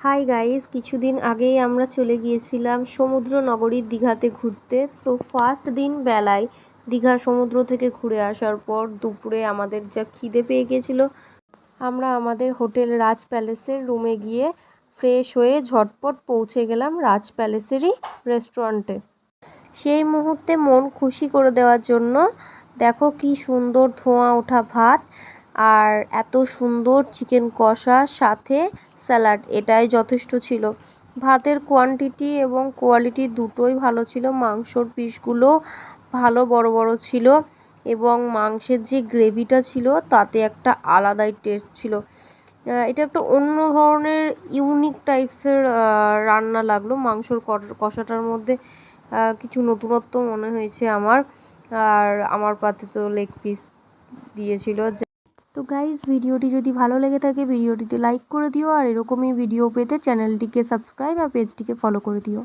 Hi guys, কিছুদিন আগেই আমরা চলে গিয়েছিলাম সমুদ্র নগরী দীঘাতে ঘুরতে। তো ফার্স্ট দিন বেলায় দীঘা সমুদ্র থেকে ঘুরে আসার পর দুপুরে আমাদের যা খিদে পেয়ে গিয়েছিল, আমরা আমাদের হোটেল রাজ প্যালেসের রুমে গিয়ে ফ্রেশ হয়ে ঝটপট পৌঁছে গেলাম রাজ প্যালেসেরই রেস্টুরেন্টে। সেই মুহূর্তে মন খুশি করে দেওয়ার জন্য দেখো কি সুন্দর ধোঁয়া ওঠা ভাত আর এত সুন্দর চিকেন কষা, সাথে স্যালাড, এটাই যথেষ্ট ছিল। ভাতের কোয়ান্টিটি এবং কোয়ালিটি দুটোই ভালো ছিল। মাংসর পিসগুলো ভালো বড় বড় ছিল এবং মাংসের যে গ্রেভিটা ছিল তাতে একটা আলাদাই টেস্ট ছিল। এটা একটা অন্য ধরনের ইউনিক টাইপসের রান্না লাগলো। মাংসর কষাটার মধ্যে কিছু নতুনত্ব মনে হয়েছে আমার। আর আমার পাতে তো লেগ পিস দিয়েছিল। তো গাইজ, ভিডিওটি যদি ভালো লেগে থাকে ভিডিওটিতে লাইক করে দিও, আর এরকমই ভিডিও পেতে চ্যানেলটিকে সাবস্ক্রাইব আর পেজটিকে ফলো করে দিও।